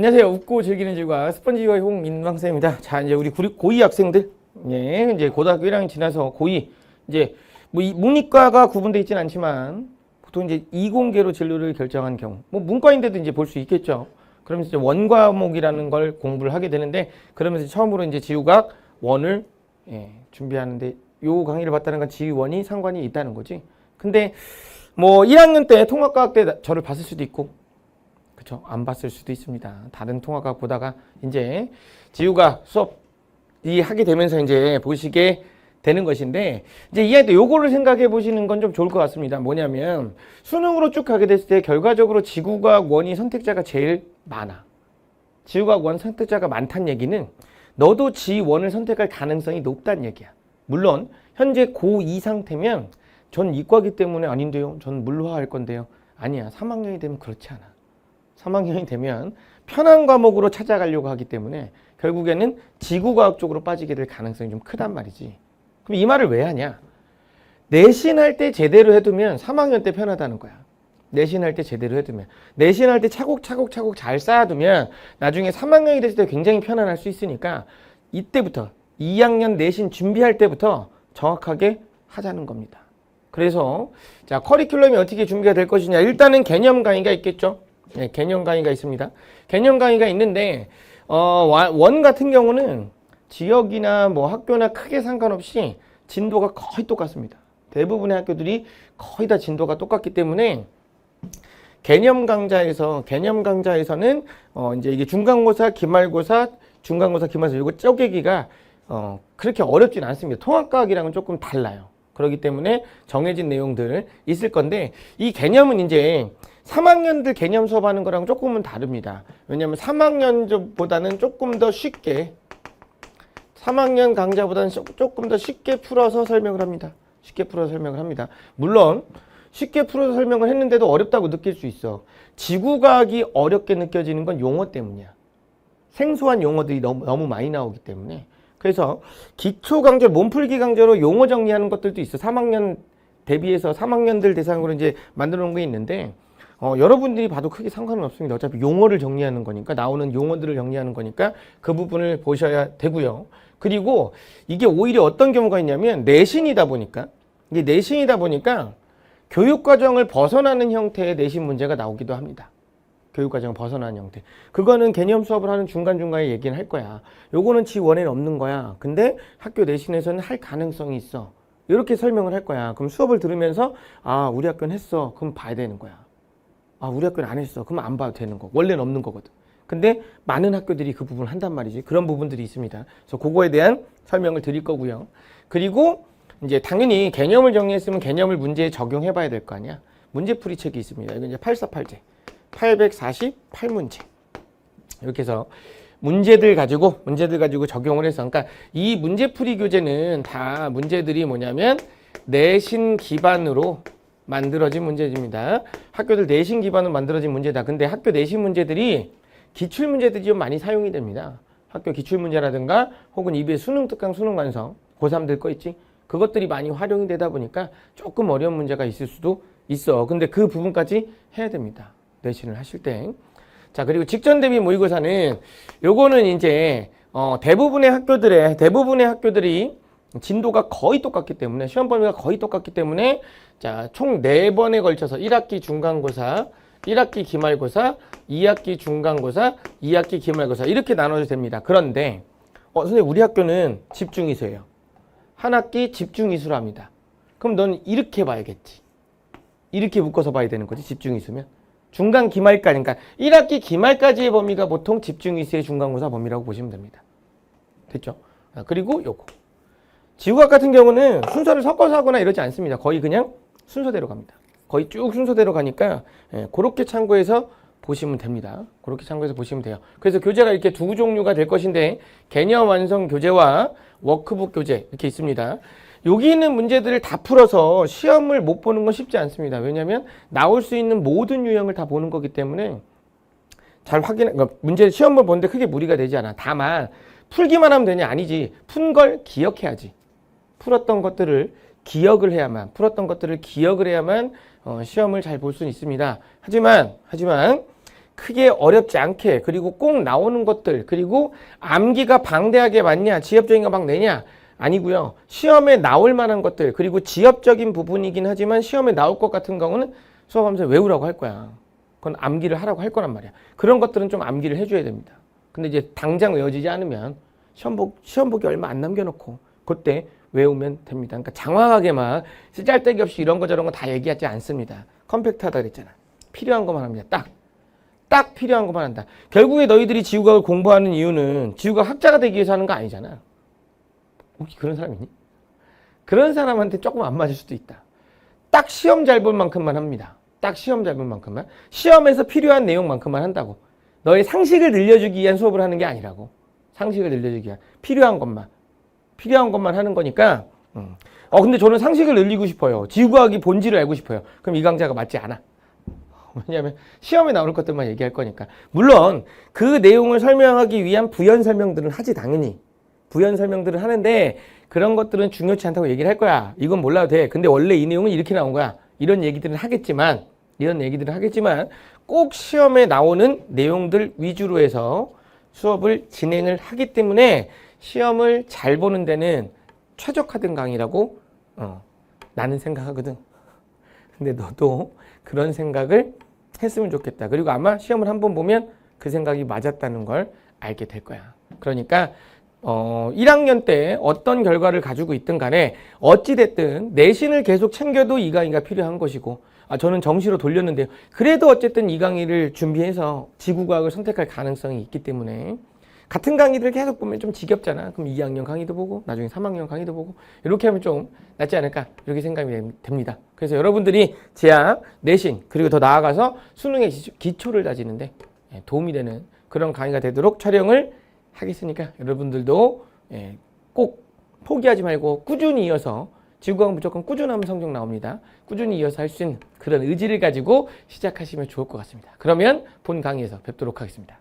안녕하세요. 웃고 즐기는 질과 스펀지와 홍인왕쌤입니다. 자, 이제 우리 고2 학생들, 예, 이제 고등학교 1학년 지나서 고2, 이제 뭐 문이과가 구분되어 있진 않지만 보통 이제 이공계로 진로를 결정한 경우, 뭐 문과인데도 이제 볼 수 있겠죠. 그러면서 이제 원과목이라는 걸 공부를 하게 되는데, 그러면서 처음으로 이제 지구과학 원을 준비하는데, 요 강의를 봤다는 건 지원이 상관이 있다는 거지. 근데 뭐 1학년 때 통합과학 때 저를 봤을 수도 있고, 그쵸? 안 봤을 수도 있습니다. 다른 통합과학 보다가 이제 지구과학 수업이 하게 되면서 이제 보시게 되는 것인데, 이제 이 아이들 요거를 생각해 보시는 건 좀 좋을 것 같습니다. 뭐냐면 수능으로 쭉 가게 됐을 때 결과적으로 지구과학 원이 선택자가 제일 많아. 지구과학 원 선택자가 많다는 얘기는 너도 지원을 선택할 가능성이 높다는 얘기야. 물론 현재 고2 상태면 전 이과기 때문에 아닌데요, 전 물화 할 건데요. 아니야. 3학년이 되면 그렇지 않아. 3학년이 되면 편한 과목으로 찾아가려고 하기 때문에 결국에는 지구과학 쪽으로 빠지게 될 가능성이 좀 크단 말이지. 그럼 이 말을 왜 하냐? 내신할 때 제대로 해두면 3학년 때 편하다는 거야. 내신할 때 제대로 해두면. 내신할 때 차곡차곡 잘 쌓아두면 나중에 3학년이 됐을 때 굉장히 편안할 수 있으니까 이때부터 2학년 내신 준비할 때부터 정확하게 하자는 겁니다. 그래서 자, 커리큘럼이 어떻게 준비가 될 것이냐. 일단은 개념 강의가 있겠죠. 네, 개념 강의가 있습니다. 개념 강의가 있는데 원 같은 경우는 지역이나 뭐 학교나 크게 상관없이 진도가 거의 똑같습니다. 대부분의 학교들이 거의 다 진도가 똑같기 때문에 개념 강좌에서는 이제 이게 중간고사, 기말고사, 중간고사, 기말고사 이거 쪼개기가 그렇게 어렵진 않습니다. 통합과학이랑은 조금 달라요. 그렇기 때문에 정해진 내용들 있을 건데, 이 개념은 이제 3학년들 개념 수업하는 거랑 조금은 다릅니다. 왜냐하면 3학년보다는 조금 더 쉽게, 3학년 강좌보다는 조금 더 쉽게 풀어서 설명을 합니다. 쉽게 풀어서 설명을 합니다. 물론 쉽게 풀어서 설명을 했는데도 어렵다고 느낄 수 있어. 지구과학이 어렵게 느껴지는 건 용어 때문이야. 생소한 용어들이 너무 많이 나오기 때문에. 그래서 기초 강좌, 몸풀기 강좌로 용어 정리하는 것들도 있어. 3학년 대비해서 3학년들 대상으로 이제 만들어 놓은 게 있는데, 여러분들이 봐도 크게 상관은 없습니다. 어차피 용어를 정리하는 거니까, 나오는 용어들을 정리하는 거니까 그 부분을 보셔야 되고요. 그리고 이게 오히려 어떤 경우가 있냐면 내신이다 보니까 교육과정을 벗어나는 형태의 내신 문제가 나오기도 합니다. 교육과정을 벗어나는 형태. 그거는 개념 수업을 하는 중간중간에 얘기는 할 거야. 요거는 지원에는 없는 거야. 근데 학교 내신에서는 할 가능성이 있어. 이렇게 설명을 할 거야. 그럼 수업을 들으면서 아, 우리 학교는 했어. 그럼 봐야 되는 거야. 아, 우리 학교는 안 했어. 그럼 안 봐도 되는 거. 원래는 없는 거거든. 근데 많은 학교들이 그 부분을 한단 말이지. 그런 부분들이 있습니다. 그래서 그거에 대한 설명을 드릴 거고요. 그리고 이제 당연히 개념을 정리했으면 개념을 문제에 적용해 봐야 될 거 아니야. 문제풀이 책이 있습니다. 이건 이제 848제. 848문제. 이렇게 해서 문제들 가지고 적용을 해서, 그러니까 이 문제풀이 교재는 다 문제들이 뭐냐면 내신 기반으로 만들어진 문제입니다. 학교들 내신 기반으로 만들어진 문제다. 근데 학교 내신 문제들이 기출 문제들이 좀 많이 사용이 됩니다. 학교 기출 문제라든가 혹은 EBS 수능 특강, 수능 완성, 고3들 거 있지? 그것들이 많이 활용이 되다 보니까 조금 어려운 문제가 있을 수도 있어. 근데 그 부분까지 해야 됩니다. 내신을 하실 때. 자, 그리고 직전 대비 모의고사는 요거는 이제 대부분의 학교들이 진도가 거의 똑같기 때문에, 시험 범위가 거의 똑같기 때문에, 자, 총 4번에 걸쳐서 1학기 중간고사, 1학기 기말고사, 2학기 중간고사, 2학기 기말고사 이렇게 나눠도 됩니다. 그런데 선생님 우리 학교는 집중이수예요. 한 학기 집중이수로 합니다. 그럼 넌 이렇게 봐야겠지. 이렇게 묶어서 봐야 되는 거지, 집중이수면. 중간 기말까지, 그러니까 1학기 기말까지의 범위가 보통 집중이수의 중간고사 범위라고 보시면 됩니다. 됐죠? 그리고 요거. 지구과학 같은 경우는 순서를 섞어서 하거나 이러지 않습니다. 거의 그냥 순서대로 갑니다. 거의 쭉 순서대로 가니까 그렇게 참고해서 보시면 됩니다. 그렇게 참고해서 보시면 돼요. 그래서 교재가 이렇게 두 종류가 될 것인데, 개념 완성 교재와 워크북 교재 이렇게 있습니다. 여기 있는 문제들을 다 풀어서 시험을 못 보는 건 쉽지 않습니다. 왜냐하면 나올 수 있는 모든 유형을 다 보는 거기 때문에 잘 그러니까 문제 시험을 보는데 크게 무리가 되지 않아. 다만 풀기만 하면 되냐? 아니지. 푼 걸 기억해야지. 풀었던 것들을 기억을 해야만 시험을 잘 볼 수 있습니다. 하지만 크게 어렵지 않게 그리고 꼭 나오는 것들 그리고 암기가 방대하게 맞냐 지엽적인 거 막 내냐 아니고요. 시험에 나올 만한 것들 그리고 지엽적인 부분이긴 하지만 시험에 나올 것 같은 경우는 수업하면서 외우라고 할 거야. 그건 암기를 하라고 할 거란 말이야. 그런 것들은 좀 암기를 해줘야 됩니다. 근데 이제 당장 외워지지 않으면 시험 보기 얼마 안 남겨놓고 그때 외우면 됩니다. 그러니까 장황하게만 쓰잘데기 없이 이런 거 저런 거 다 얘기하지 않습니다. 컴팩트하다 그랬잖아. 필요한 것만 합니다. 딱 필요한 것만 한다. 결국에 너희들이 지구과학을 공부하는 이유는 지구과학 학자가 되기 위해서 하는 거 아니잖아. 혹시 그런 사람 있니? 그런 사람한테 조금 안 맞을 수도 있다. 딱 시험 잘 볼 만큼만 합니다. 딱 시험 잘 볼 만큼만. 시험에서 필요한 내용만큼만 한다고. 너의 상식을 늘려주기 위한 수업을 하는 게 아니라고. 상식을 늘려주기 위한 필요한 것만 하는 거니까. 근데 저는 상식을 늘리고 싶어요. 지구과학이 본질을 알고 싶어요. 그럼 이 강좌가 맞지 않아. 왜냐하면 시험에 나올 것들만 얘기할 거니까. 물론 그 내용을 설명하기 위한 부연 설명들은 하지 당연히. 부연 설명들을 하는데 그런 것들은 중요치 않다고 얘기를 할 거야. 이건 몰라도 돼. 근데 원래 이 내용은 이렇게 나온 거야. 이런 얘기들은 하겠지만 꼭 시험에 나오는 내용들 위주로 해서 수업을 진행을 하기 때문에 시험을 잘 보는 데는 최적화된 강의라고 나는 생각하거든. 근데 너도 그런 생각을 했으면 좋겠다. 그리고 아마 시험을 한번 보면 그 생각이 맞았다는 걸 알게 될 거야. 그러니까 1학년 때 어떤 결과를 가지고 있든 간에 어찌됐든 내신을 계속 챙겨도 이 강의가 필요한 것이고 저는 정시로 돌렸는데요. 그래도 어쨌든 이 강의를 준비해서 지구과학을 선택할 가능성이 있기 때문에 같은 강의를 계속 보면 좀 지겹잖아. 그럼 2학년 강의도 보고 나중에 3학년 강의도 보고 이렇게 하면 좀 낫지 않을까 이렇게 생각이 됩니다. 그래서 여러분들이 재학, 내신 그리고 더 나아가서 수능의 기초를 다지는데 도움이 되는 그런 강의가 되도록 촬영을 하겠으니까 여러분들도 꼭 포기하지 말고 꾸준히 이어서 지구과학 무조건 꾸준하면 성적 나옵니다. 꾸준히 이어서 할 수 있는 그런 의지를 가지고 시작하시면 좋을 것 같습니다. 그러면 본 강의에서 뵙도록 하겠습니다.